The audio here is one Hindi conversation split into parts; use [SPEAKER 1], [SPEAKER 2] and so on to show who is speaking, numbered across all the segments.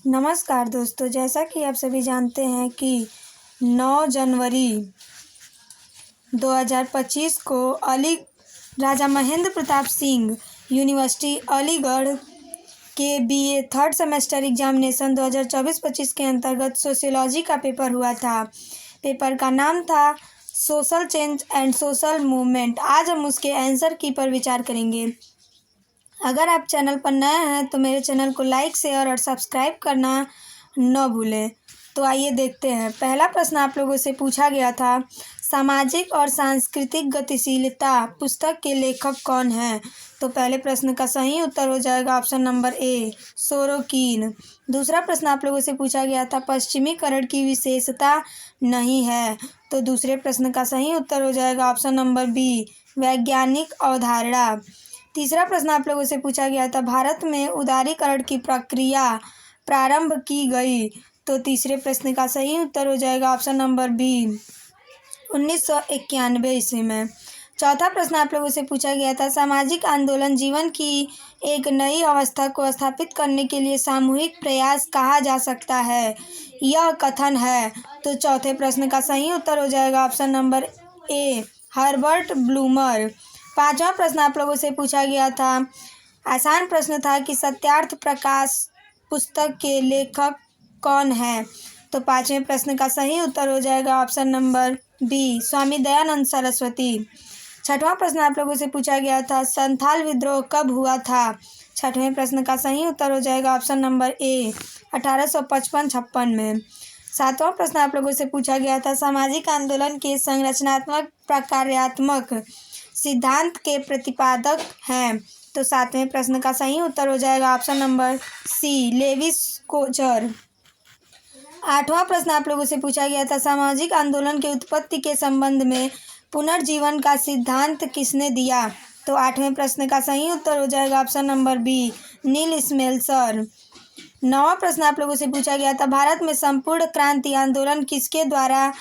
[SPEAKER 1] नमस्कार दोस्तों, जैसा कि आप सभी जानते हैं कि 9 जनवरी 2025 को राजा महेंद्र प्रताप सिंह यूनिवर्सिटी अलीगढ़ के बीए थर्ड सेमेस्टर एग्जामिनेशन 2024-25 के अंतर्गत सोशियोलॉजी का पेपर हुआ था। पेपर का नाम था social change and social movement. आज हम उसके आंसर की पर विचार करेंगे। अगर आप चैनल पर नए हैं तो मेरे चैनल को लाइक, शेयर और सब्सक्राइब करना न भूलें। तो आइए देखते हैं। पहला प्रश्न आप लोगों से पूछा गया था, सामाजिक और सांस्कृतिक गतिशीलता पुस्तक के लेखक कौन हैं? तो पहले प्रश्न का सही उत्तर हो जाएगा ऑप्शन नंबर ए, सोरोकिन। दूसरा प्रश्न आप लोगों से पूछा गया था, पश्चिमीकरण की विशेषता नहीं है। तो दूसरे प्रश्न का सही उत्तर हो जाएगा ऑप्शन नंबर बी, वैज्ञानिक अवधारणा। तीसरा प्रश्न आप लोगों से पूछा गया था, भारत में उदारीकरण की प्रक्रिया प्रारंभ की गई। तो तीसरे प्रश्न का सही उत्तर हो जाएगा ऑप्शन नंबर बी, 1991 ईस्वी में। चौथा प्रश्न आप लोगों से पूछा गया था, सामाजिक आंदोलन जीवन की एक नई अवस्था को स्थापित करने के लिए सामूहिक प्रयास कहा जा सकता है, यह कथन है। तो चौथे प्रश्न का सही उत्तर हो जाएगा option number A, Herbert bloomer. पांचवा प्रश्न आप लोगों से पूछा गया था, आसान प्रश्न था कि सत्यार्थ प्रकाश पुस्तक के लेखक कौन है? तो पांचवें प्रश्न का सही उत्तर हो जाएगा option number B, Swami Dayanand Saraswati. छठवां प्रश्न आप लोगों से पूछा गया था, संथाल विद्रोह कब हुआ था? छठवें प्रश्न का सही उत्तर हो जाएगा ऑप्शन नंबर ए, 1855-56 में। सातवां प्रश्न आप लोगों से पूछा गया था, सामाजिक आंदोलन के संरचनात्मक प्रकार्यात्मक सिद्धांत के प्रतिपादक हैं। तो सातवें प्रश्न का सही उत्तर हो जाएगा option number C, Lewis Coser. आठवां प्रश्न आप लोगों से पूछा गया था, सामाजिक आंदोलन की उत्पत्ति के संबंध में पुनर्जीवन का सिद्धांत किसने दिया? तो आठवें प्रश्न का सही उत्तर हो जाएगा ऑप्शन नंबर बी, नील स्मेल्सर। नौवां प्रश्न आप लोगों से पूछा गया था, भारत में संपूर्ण क्रांति आंदोलन किसके द्वारा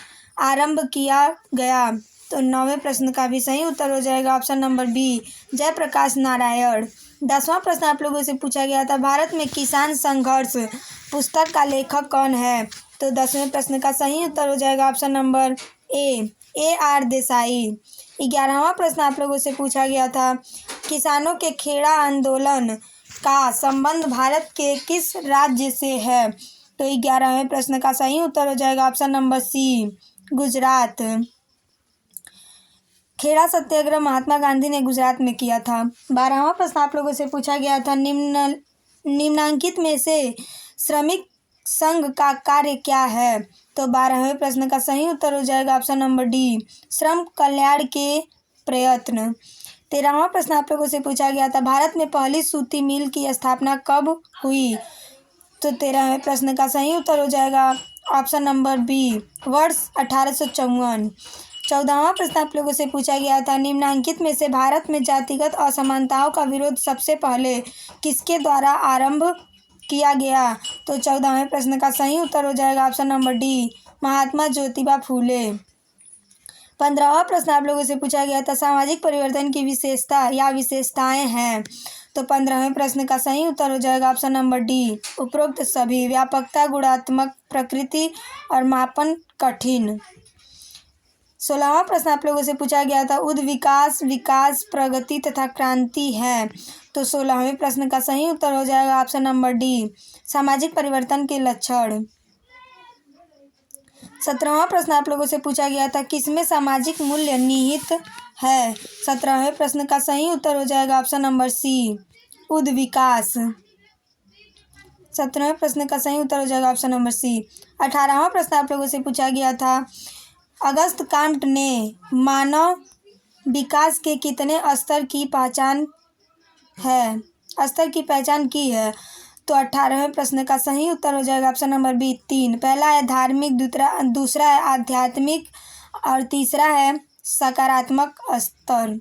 [SPEAKER 1] आरंभ किया गया? तो नौवें प्रश्न का भी सही उत्तर हो जाएगा option number B, Jayaprakash Narayan. 10वां प्रश्न आप लोगों से पूछा गया था, भारत में किसान संघर्ष पुस्तक का लेखक कौन है? तो 10वें प्रश्न का सही उत्तर हो जाएगा option number A R Desai. 11वां प्रश्न आप लोगों से पूछा गया था, किसानों के खेड़ा आंदोलन का संबंध भारत के किस राज्य से है? तो 11वें प्रश्न का सही उत्तर हो जाएगा option number C, Gujarat. Kheda Satyagraha Mahatma Gandhi ने गुजरात में किया था। 12वां प्रश्न आप लोगों से पूछा गया था, निम्नांकित में से श्रमिक संघ का कार्य क्या है? तो 12वें प्रश्न का सही उत्तर हो जाएगा ऑप्शन नंबर डी, श्रम कल्याण के प्रयत्न। 13वां प्रश्न आप लोगों से पूछा गया था, भारत में पहली सूती मिल की स्थापना कब हुई? तो 13वें प्रश्न का सही उत्तर हो जाएगा ऑप्शन नंबर बी, वर्ष 1854। 14वां प्रश्न आप लोगों से पूछा गया था, निम्नांकित में से भारत में जातिगत असमानताओं का विरोध सबसे पहले किसके द्वारा आरंभ किया गया? तो 14वें प्रश्न का सही उत्तर हो जाएगा option number D, Mahatma Jyotiba Phule. 15वां प्रश्न आप लोगों से पूछा गया था, सामाजिक परिवर्तन की विशेषता या विशेषताएं हैं। तो 15वें प्रश्न का सही उत्तर हो जाएगा ऑप्शन नंबर डी, उपरोक्त सभी। व्यापकता, गुणात्मक, प्रकृति और मापन कठिन। 16वां प्रश्न आप लोगों से पूछा गया था, उद्विकास, विकास, प्रगति तथा क्रांति है। तो 16वें प्रश्न का सही उत्तर हो जाएगा ऑप्शन नंबर डी, सामाजिक परिवर्तन के लक्षण। 17वां प्रश्न आप लोगों से पूछा गया था, किसमें सामाजिक मूल्य निहित है? 17वें प्रश्न का सही उत्तर हो जाएगा ऑप्शन नंबर सी, उद्विकास। 17वें प्रश्न का सही उत्तर हो जाएगा ऑप्शन नंबर सी। 18वां प्रश्न आप लोगों से पूछा गया था, अगस्त कांट ने मानव विकास के कितने स्तर की पहचान की है? तो 18वें प्रश्न का सही उत्तर हो जाएगा ऑप्शन नंबर बी, 3। पहला है धार्मिक, दूसरा है आध्यात्मिक और तीसरा है सकारात्मक स्तर।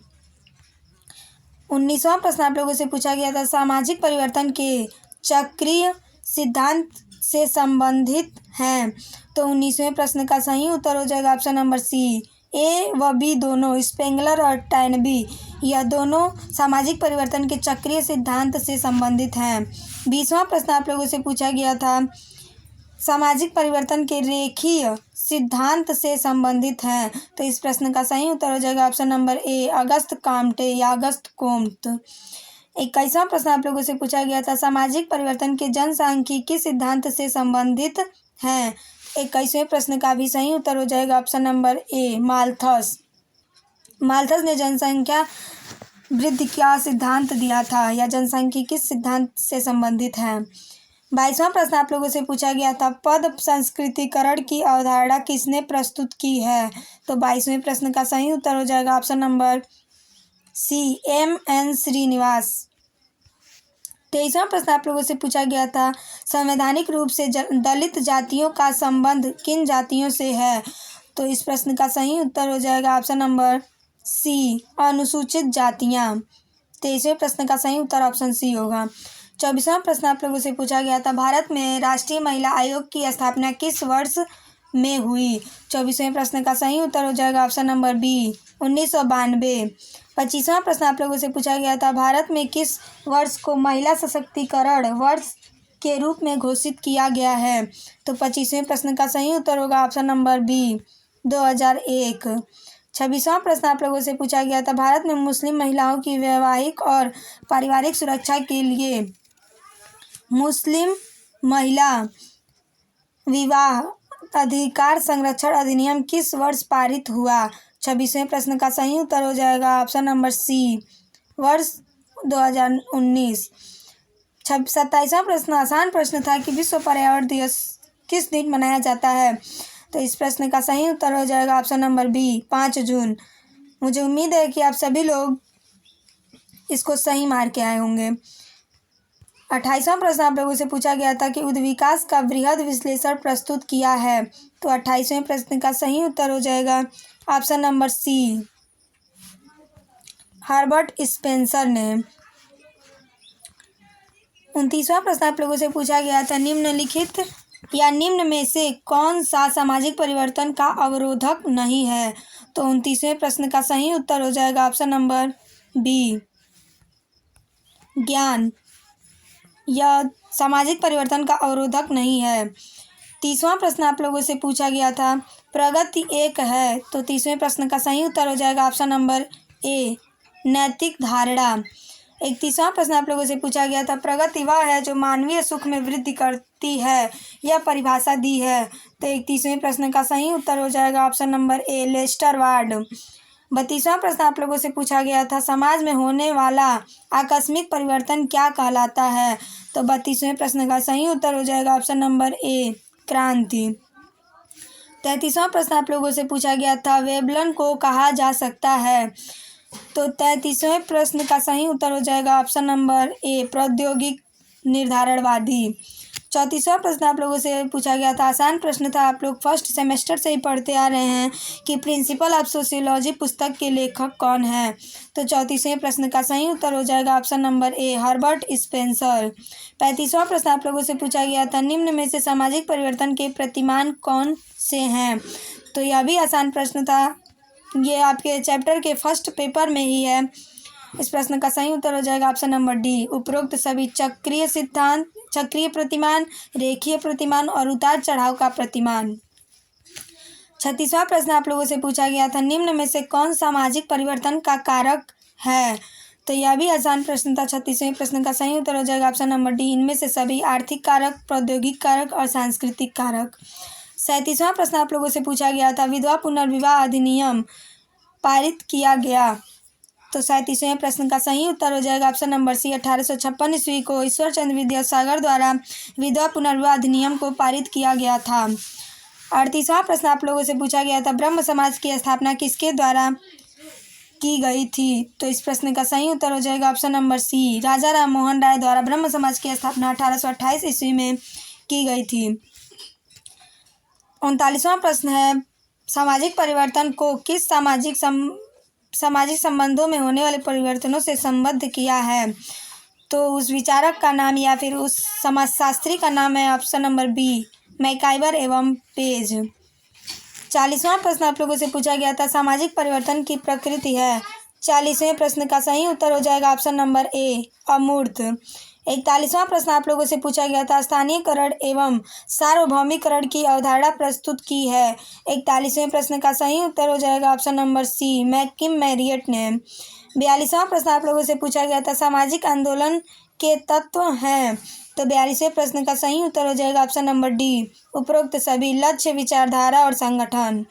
[SPEAKER 1] 19वां प्रश्न आप लोगों से पूछा गया था, सामाजिक परिवर्तन के चक्रीय सिद्धांत से संबंधित हैं। तो 19वें प्रश्न का सही उत्तर हो जाएगा ऑप्शन नंबर सी, ए व बी दोनों, स्पेंगलर और टैनबी, यह दोनों सामाजिक परिवर्तन के चक्रीय सिद्धांत से संबंधित हैं। 20वां प्रश्न आप लोगों से पूछा गया था, सामाजिक परिवर्तन के रेखीय सिद्धांत से संबंधित हैं। तो इस प्रश्न का सही उत्तर हो जाएगा option number A, Auguste Comte या अगस्त कोम्त। 21वां प्रश्न आप लोगों से पूछा गया था, सामाजिक परिवर्तन के जनसांख्यिकी सिद्धांत से संबंधित हैं। 21वें प्रश्न का भी सही उत्तर हो जाएगा ऑप्शन नंबर ए, माल्थस। माल्थस ने जनसंख्या वृद्धि का सिद्धांत दिया था या जनसांख्यिकी सिद्धांत से संबंधित है। 22वां प्रश्न आप लोगों से पूछा गया था, पद संस्कृतिकरण की अवधारणा किसने प्रस्तुत की है। तो 22वें प्रश्न का सही उत्तर हो जाएगा option number C, M.N. Srinivas. 23वां प्रश्न आप लोगों से पूछा गया था, संवैधानिक रूप से दलित जातियों का संबंध किन जातियों से है। तो इस प्रश्न का सही उत्तर हो जाएगा ऑप्शन नंबर सी, अनुसूचित जातियां। 23वें प्रश्न का सही उत्तर ऑप्शन सी होगा। 24वां प्रश्न आप लोगों से पूछा गया था, भारत में राष्ट्रीय महिला आयोग की स्थापना किस वर्ष में हुई। 24वें प्रश्न का सही उत्तर हो जाएगा ऑप्शन नंबर बी, 1992। 25वां प्रश्न आप लोगों से पूछा गया था, भारत में किस वर्ष को महिला सशक्तिकरण वर्ष के रूप में घोषित किया गया है। तो 25वें प्रश्न का सही उत्तर होगा ऑप्शन नंबर बी, 2001। 26वां प्रश्न आप लोगों से पूछा गया था, भारत में मुस्लिम महिलाओं की वैवाहिक और पारिवारिक सुरक्षा के लिए मुस्लिम महिला विवाह अधिकार संरक्षण अधिनियम किस वर्ष पारित हुआ। 26वें प्रश्न का सही उत्तर हो जाएगा ऑप्शन नंबर सी, वर्ष 2019। 27वां प्रश्न आसान प्रश्न था कि विश्व पर्यावरण दिवस किस दिन मनाया जाता है। तो इस प्रश्न का सही उत्तर हो जाएगा ऑप्शन नंबर बी, 5 जून। मुझे उम्मीद है कि आप सभी लोग इसको सही मार के आए होंगे। 28वां प्रश्न आप लोगों से पूछा गया था कि उद्विकास का वृहद विश्लेषण प्रस्तुत किया है। तो 28वें प्रश्न का सही उत्तर हो जाएगा option number C, Herbert Spencer ने। 29वां प्रश्न आप लोगों से पूछा गया था, निम्नलिखित या निम्न में से कौन सा सामाजिक परिवर्तन का अवरोधक नहीं है। तो 29वें प्रश्न का सही उत्तर हो जाएगा ऑप्शन नंबर बी, ज्ञान। यह सामाजिक परिवर्तन का अवरोधक नहीं है। 30वां प्रश्न आप लोगों से पूछा गया था, प्रगति एक है। तो 30वें प्रश्न का सही उत्तर हो जाएगा ऑप्शन नंबर ए, नैतिक धारणा। 31वां प्रश्न आप लोगों से पूछा गया था, प्रगति वह है जो मानवीय सुख में वृद्धि करती है, यह परिभाषा दी है। तो 31वें प्रश्न का सही उत्तर हो जाएगा option number A, Lester Ward. 32वां प्रश्न आप लोगों से पूछा गया था, समाज में होने वाला आकस्मिक परिवर्तन क्या कहलाता है। तो 32वें प्रश्न का सही उत्तर हो जाएगा ऑप्शन नंबर ए, क्रांति। 33वां प्रश्न आप लोगों से पूछा गया था, वेबलन को कहा जा सकता है। तो 33वें प्रश्न का सही उत्तर हो जाएगा ऑप्शन नंबर ए, प्रौद्योगिक निर्धारणवादी। 34वां प्रश्न आप लोगों से पूछा गया था, आसान प्रश्न था, आप लोग फर्स्ट सेमेस्टर से ही पढ़ते आ रहे हैं कि प्रिंसिपल ऑफ सोशियोलॉजी पुस्तक के लेखक कौन है। तो 34वें प्रश्न का सही उत्तर हो जाएगा option number A, Herbert Spencer. 35वां प्रश्न आप लोगों से पूछा गया था, निम्न में से सामाजिक परिवर्तन के प्रतिमान कौन से हैं। तो यह भी आसान प्रश्न था, ये आपके चैप्टर के फर्स्ट पेपर में ही है। इस प्रश्न का सही उत्तर हो जाएगा ऑप्शन नंबर डी, उपरोक्त सभी चक्रीय सिद्धांत, चक्रीय प्रतिमान, रेखीय प्रतिमान और उतार चढ़ाव का प्रतिमान। 36वां प्रश्न आप लोगों से पूछा गया था, निम्न में से कौन सामाजिक परिवर्तन का कारक है। तो यह भी आसान प्रश्न था। 36वें प्रश्न का सही उत्तर हो जाएगा ऑप्शन नंबर डी, इनमें से सभी आर्थिक कारक, प्रौद्योगिक कारक और सांस्कृतिक कारक। 37वां प्रश्न आप लोगों से पूछा गया था, विधवा पुनर्विवाह अधिनियम पारित किया गया। तो 37वें प्रश्न का सही उत्तर हो जाएगा ऑप्शन नंबर सी, 1856 ईस्वी को ईश्वर चंद्र विद्यासागर द्वारा विधवा पुनर्विवाह अधिनियम को पारित किया गया था। 38वां प्रश्न आप लोगों से पूछा गया था, ब्रह्म समाज की स्थापना किसके द्वारा की गई थी। तो इस प्रश्न का सही उत्तर हो जाएगा ऑप्शन नंबर सी, राजा राम मोहन राय द्वारा ब्रह्म समाज की स्थापना 1828 ईस्वी में की गई थी। 39वां प्रश्न है, सामाजिक परिवर्तन को किस सामाजिक संबंधों में होने वाले परिवर्तनों से संबद्ध किया है। तो उस विचारक का नाम या फिर उस समाजशास्त्री का नाम है ऑप्शन नंबर बी, मैकाइवर एवं पेज। 40वां प्रश्न आप लोगों से पूछा गया था, सामाजिक परिवर्तन की प्रकृति है। 40वें प्रश्न का सही उत्तर हो जाएगा ऑप्शन नंबर ए, अमूर्त। 41वां प्रश्न आप लोगों से पूछा गया था, स्थानीयकरण एवं सार्वभौमिकरण की अवधारणा प्रस्तुत की है। 41वें प्रश्न का सही उत्तर हो जाएगा ऑप्शन नंबर सी, मैकिम मैरियट ने। 42वां प्रश्न आप लोगों से पूछा गया था, सामाजिक आंदोलन के तत्व हैं। तो 42वें प्रश्न का सही उत्तर हो जाएगा ऑप्शन नंबर डी, उपरोक्त सभी, लक्ष्य, विचारधारा और संगठन।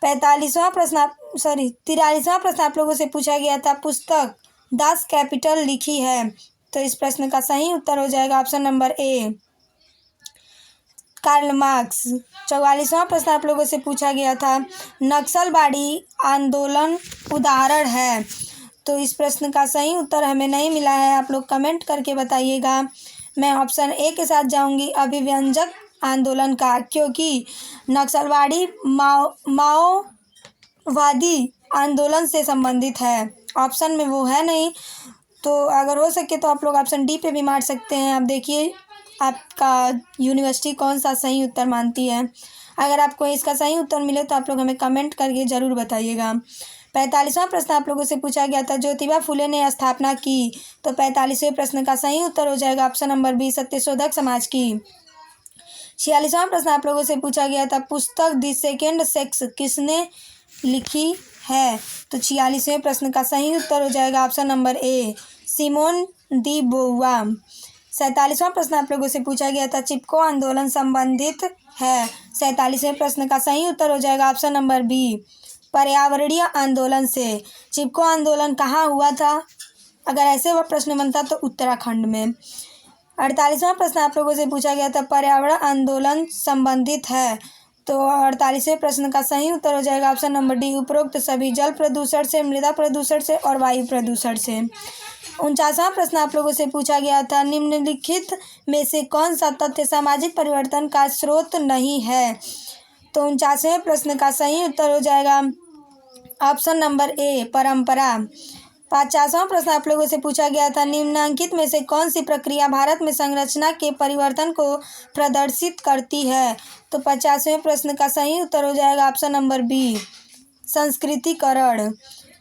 [SPEAKER 1] 43वां प्रश्न 43वां प्रश्न आप लोगों से पूछा गया था, पुस्तक दास कैपिटल लिखी है। तो इस प्रश्न का सही उत्तर हो जाएगा option number A, Karl Marx. 44वां प्रश्न आप लोगों से पूछा गया था, नक्सलवादी आंदोलन उदाहरण है। तो इस प्रश्न का सही उत्तर हमें नहीं मिला है, आप लोग कमेंट करके बताइएगा। मैं ऑप्शन ए के साथ जाऊंगी, अभिव्यंजक आंदोलन का, क्योंकि नक्सलवादी माओवादी आंदोलन से संबंधित है। ऑप्शन में वो है नहीं, तो अगर हो सके तो आप लोग ऑप्शन डी पे भी मार सकते हैं। आप देखिए आपका यूनिवर्सिटी कौन सा सही उत्तर मानती है। अगर आपको इसका सही उत्तर मिले तो आप लोग हमें कमेंट करके ज़रूर बताइएगा। 45वां प्रश्न आप लोगों से पूछा गया था, ज्योतिबा फुले ने स्थापना की। तो 45वें प्रश्न का सही उत्तर हो जाएगा option number B, Satyashodhak Samaj की। 46वां प्रश्न आप लोगों से पूछा गया था, पुस्तक द सेकेंड सेक्स किसने लिखी है। तो 46वें प्रश्न का सही उत्तर हो जाएगा ऑप्शन नंबर ए, सिमोन दी बोवा। 47वां प्रश्न आप लोगों से पूछा गया था, चिपको आंदोलन संबंधित है। 47वें प्रश्न का सही उत्तर हो जाएगा ऑप्शन नंबर बी, पर्यावरणीय आंदोलन से। चिपको आंदोलन कहाँ हुआ था, अगर ऐसे वह प्रश्न बनता तो उत्तराखंड में। 48वां प्रश्न आप लोगों से पूछा गया था, पर्यावरण आंदोलन संबंधित है। तो 48वें प्रश्न का सही उत्तर हो जाएगा ऑप्शन नंबर डी, उपरोक्त सभी, जल प्रदूषण से, मृदा प्रदूषण से और वायु प्रदूषण से। 49वां प्रश्न आप लोगों से पूछा गया था, निम्नलिखित में से कौन सा तथ्य सामाजिक परिवर्तन का स्रोत नहीं है। तो 49वें प्रश्न का सही उत्तर हो जाएगा ऑप्शन नंबर ए, परंपरा। 50वां प्रश्न आप लोगों से पूछा गया था, निम्नलिखित में से कौन सी प्रक्रिया भारत में संरचना के परिवर्तन को प्रदर्शित करती है। तो 50वें प्रश्न का सही उत्तर हो जाएगा ऑप्शन नंबर बी, संस्कृतिकरण।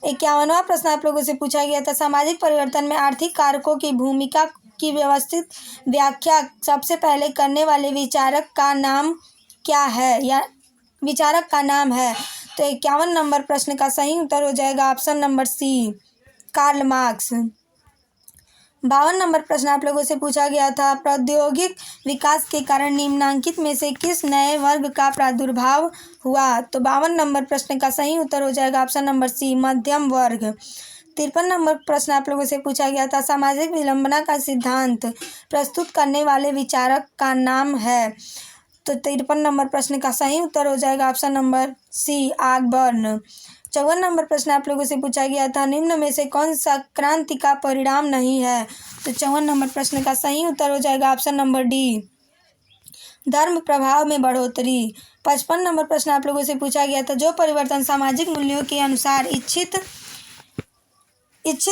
[SPEAKER 1] 51वां प्रश्न आप लोगों से पूछा गया था, सामाजिक परिवर्तन में आर्थिक कारकों की भूमिका की व्यवस्थित व्याख्या सबसे पहले करने वाले विचारक का नाम क्या है, या विचारक का नाम है। तो 51 नंबर प्रश्न का सही उत्तर हो जाएगा option number C, Karl Marx. 52 number प्रश्न आप लोगों से पूछा गया था, प्रौद्योगिक विकास के कारण निम्नलिखित में से किस नए वर्ग का प्रादुर्भाव हुआ। तो 52 नंबर प्रश्न का सही उत्तर हो जाएगा ऑप्शन नंबर सी, मध्यम वर्ग। 53 नंबर प्रश्न आप लोगों से पूछा गया था, सामाजिक विडंबना का सिद्धांत प्रस्तुत करने वाले विचारक का नाम है। तो 53 नंबर प्रश्न का सही उत्तर हो जाएगा ऑप्शन नंबर सी, आगबर्न। 54 नंबर प्रश्न आप लोगों से पूछा गया था, निम्न में से कौन सा क्रांति का परिणाम नहीं है। तो 54 नंबर प्रश्न का सही उत्तर हो जाएगा ऑप्शन नंबर डी, धर्म प्रभाव में बढ़ोतरी। 55 नंबर प्रश्न आप लोगों से पूछा गया था, जो परिवर्तन सामाजिक मूल्यों के अनुसार इच्छित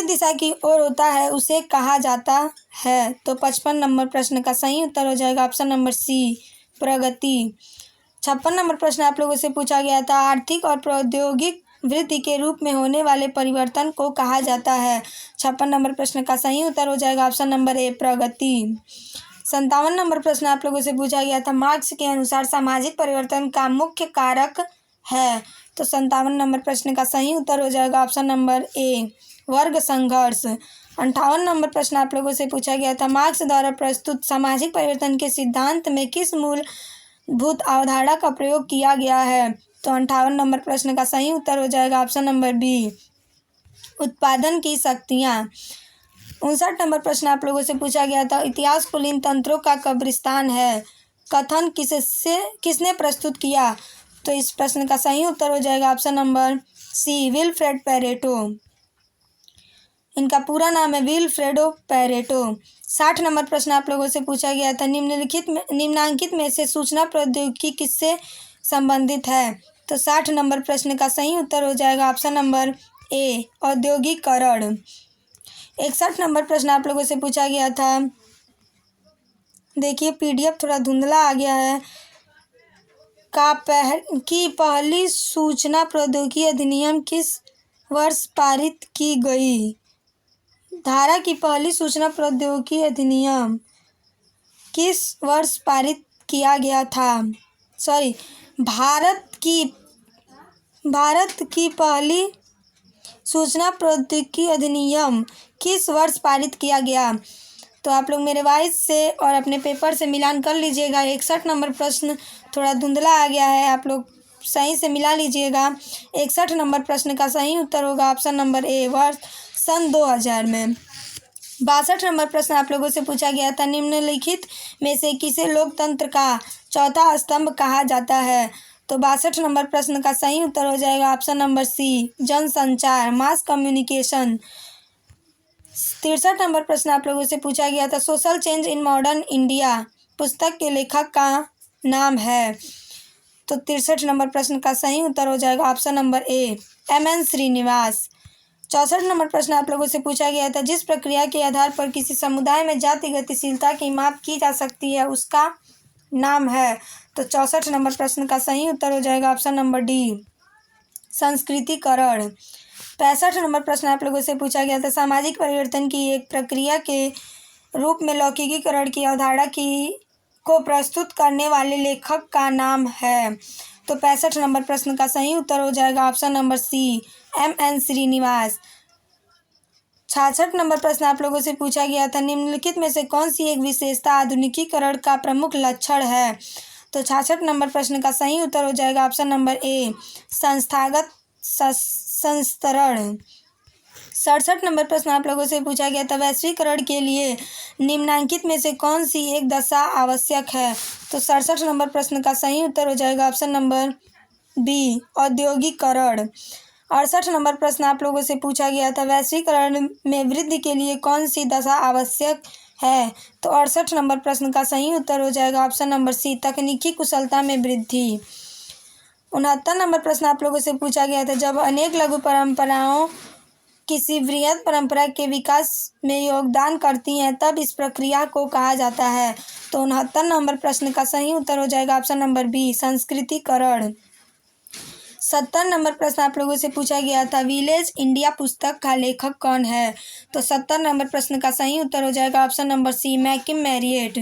[SPEAKER 1] दिशा की ओर होता है उसे कहा जाता है। तो 55 नंबर प्रश्न का सही उत्तर हो जाएगा ऑप्शन नंबर सी, प्रगति। 56 नंबर प्रश्न आप लोगों से पूछा गया था, आर्थिक और प्रौद्योगिक वृद्धि के रूप में होने वाले परिवर्तन को कहा जाता है। 56 नंबर प्रश्न का सही उत्तर हो जाएगा ऑप्शन नंबर ए, प्रगति। 57 नंबर प्रश्न आप लोगों से पूछा गया था, मार्क्स के अनुसार सामाजिक परिवर्तन का मुख्य कारक है। तो 57 नंबर प्रश्न का सही उत्तर हो जाएगा ऑप्शन नंबर ए, वर्ग संघर्ष। 58 नंबर प्रश्न आप लोगों से पूछा गया था, मार्क्स द्वारा प्रस्तुत सामाजिक परिवर्तन के सिद्धांत में किस मूलभूत अवधारणा का प्रयोग किया गया है। तो 58 नंबर प्रश्न का सही उत्तर हो जाएगा ऑप्शन नंबर बी, उत्पादन की शक्तियाँ। 59 नंबर प्रश्न आप लोगों से पूछा गया था, इतिहास कुलीन तंत्रों का कब्रिस्तान है, कथन किसने प्रस्तुत किया। तो इस प्रश्न का सही उत्तर हो जाएगा option number C, Vilfredo Pareto. इनका पूरा नाम है विल्फ्रेडो पेरेटो। 60 नंबर प्रश्न आप लोगों से पूछा गया था, निम्नलिखित में से सूचना प्रौद्योगिकी किससे संबंधित है। तो 60 नंबर प्रश्न का सही उत्तर हो जाएगा ऑप्शन नंबर ए, औद्योगिकरण। 61 नंबर प्रश्न आप लोगों से पूछा गया था, देखिए पीडीएफ थोड़ा धुंधला आ गया है, की पहली सूचना प्रौद्योगिकी अधिनियम किस वर्ष पारित की गई। धारा की पहली सूचना प्रौद्योगिकी अधिनियम किस वर्ष पारित किया गया था? भारत की पहली सूचना प्रौद्योगिकी अधिनियम किस वर्ष पारित किया गया? तो आप लोग मेरे वॉइस से और अपने पेपर से मिलान कर लीजिएगा। 61 नंबर प्रश्न थोड़ा धुंधला आ गया है, आप लोग सही से मिला लीजिएगा। 61 नंबर प्रश्न का सही उत्तर होगा ऑप्शन नंबर ए, वर्ष सन 2000 में। 62 नंबर प्रश्न आप लोगों से पूछा गया था, निम्नलिखित में से किसे लोकतंत्र का चौथा स्तंभ कहा जाता है? तो 62 नंबर प्रश्न का सही उत्तर हो जाएगा ऑप्शन नंबर सी, जनसंचार, मास कम्युनिकेशन। 63 नंबर प्रश्न आप लोगों से पूछा गया था, social change in modern India पुस्तक के लेखक का नाम है? तो 63 नंबर प्रश्न का सही उत्तर हो जाएगा option number A, MN Srinivas. 64 number प्रश्न आप लोगों से पूछा गया था, जिस प्रक्रिया के आधार पर किसी समुदाय में जाति गतिशीलता की माप की जा सकती है उसका नाम है? तो 64 नंबर प्रश्न का सही उत्तर हो जाएगा ऑप्शन नंबर डी, संस्कृतिकरण। 65 नंबर प्रश्न आप लोगों से पूछा गया था, सामाजिक परिवर्तन की एक प्रक्रिया के रूप में लौकिकीकरण की अवधारणा को प्रस्तुत करने वाले लेखक का नाम है? तो 65 नंबर प्रश्न का सही उत्तर हो जाएगा option number C, MN Srinivas. 66 number प्रश्न आप लोगों से पूछा गया था, निम्नलिखित में से कौन सी एक विशेषता आधुनिकीकरण का प्रमुख लक्षण है? तो 66 नंबर प्रश्न का सही उत्तर हो जाएगा ऑप्शन नंबर ए, संस्थागत संस्तरण। 67 नंबर प्रश्न आप लोगों से पूछा गया था, वैश्वीकरण के लिए निम्नांकित में से कौन सी एक दशा आवश्यक है? तो 67 नंबर प्रश्न का सही उत्तर हो जाएगा ऑप्शन नंबर बी, औद्योगिकरण। 68 नंबर प्रश्न आप लोगों से पूछा गया था, वैश्वीकरण में वृद्धि के लिए कौन सी दशा आवश्यक है? तो 68 नंबर प्रश्न का सही उत्तर हो जाएगा ऑप्शन नंबर सी, तकनीकी कुशलता में वृद्धि। 69 नंबर प्रश्न आप लोगों से पूछा गया था, जब अनेक लघु परंपराओं किसी वृहद परंपरा के विकास में योगदान करती हैं तब इस प्रक्रिया को कहा जाता है? तो 69 नंबर प्रश्न का सही उत्तर हो जाएगा ऑप्शन नंबर बी, संस्कृतिकरण। 70 नंबर प्रश्न आप लोगों से पूछा गया था, विलेज इंडिया पुस्तक का लेखक कौन है? तो 70 नंबर प्रश्न का सही उत्तर हो जाएगा ऑप्शन नंबर सी, मैकिम मैरियट।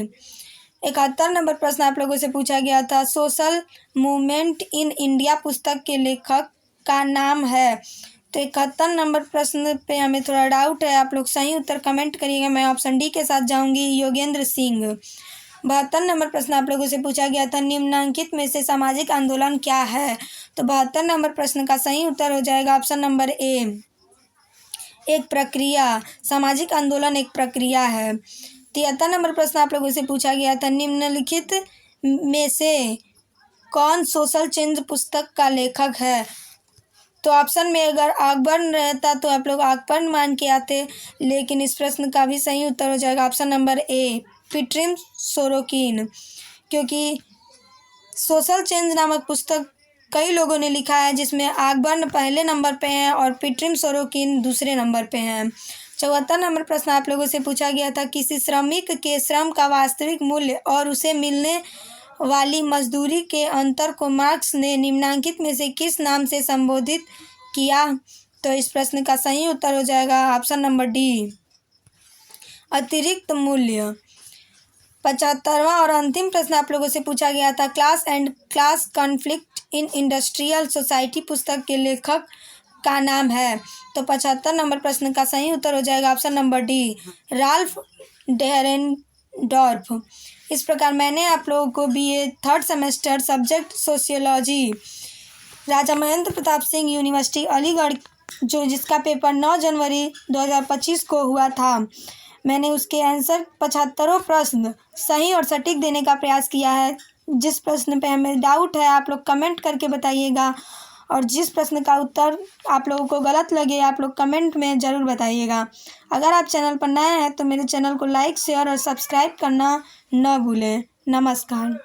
[SPEAKER 1] 71 नंबर प्रश्न आप लोगों से पूछा गया था, सोशल मूवमेंट इन इंडिया पुस्तक के लेखक का नाम है? तो 71 नंबर प्रश्न पे हमें थोड़ा डाउट है, आप लोग सही उत्तर कमेंट करिएगा। मैं ऑप्शन डी के साथ जाऊंगी, योगेंद्र सिंह। 72 नंबर प्रश्न आप लोगों से पूछा गया था, निम्नांकित में से सामाजिक आंदोलन क्या है? तो 72 नंबर प्रश्न का सही उत्तर हो जाएगा ऑप्शन नंबर ए, एक प्रक्रिया। सामाजिक आंदोलन एक प्रक्रिया है। 73 नंबर प्रश्न आप लोगों से पूछा गया था, निम्नलिखित में से कौन सोशल चेंज पुस्तक का लेखक है? तो ऑप्शन में अगर अकबर रहता तो आप लोग अकबर मान के आते, लेकिन इस प्रश्न का भी सही उत्तर हो जाएगा ऑप्शन नंबर ए, पीट्रिम सोरोकिन, क्योंकि सोशल चेंज नामक पुस्तक कई लोगों ने लिखा है जिसमें अकबर पहले नंबर पे हैं और पीट्रिम सोरोकिन दूसरे नंबर पे हैं। 74 नंबर प्रश्न आप लोगों से पूछा गया था, किसी श्रमिक के श्रम का वास्तविक मूल्य और उसे मिलने वाली मजदूरी के अंतर को मार्क्स ने निम्नांकित में से किस नाम से संबोधित किया? तो इस प्रश्न का सही उत्तर हो जाएगा ऑप्शन नंबर डी, अतिरिक्त मूल्य। 75वां और अंतिम प्रश्न आप लोगों से पूछा गया था, class and class conflict in industrial society पुस्तक के लेखक का नाम है? तो 75 नंबर प्रश्न का सही उत्तर हो जाएगा option number D, Ralf Dahrendorf. इस प्रकार मैंने आप लोगों को BA 3rd semester subject sociology Raja Mahendra Pratap Singh university Aligarh जिसका पेपर 9 जनवरी 2025 को हुआ था, मैंने उसके आंसर 75 प्रश्न सही और सटीक देने का प्रयास किया है। जिस प्रश्न पे हमें डाउट है आप लोग कमेंट करके बताइएगा, और जिस प्रश्न का उत्तर आप लोगों को गलत लगे आप लोग कमेंट में ज़रूर बताइएगा। अगर आप चैनल पर नए हैं तो मेरे चैनल को लाइक, शेयर और सब्सक्राइब करना न भूलें। नमस्कार।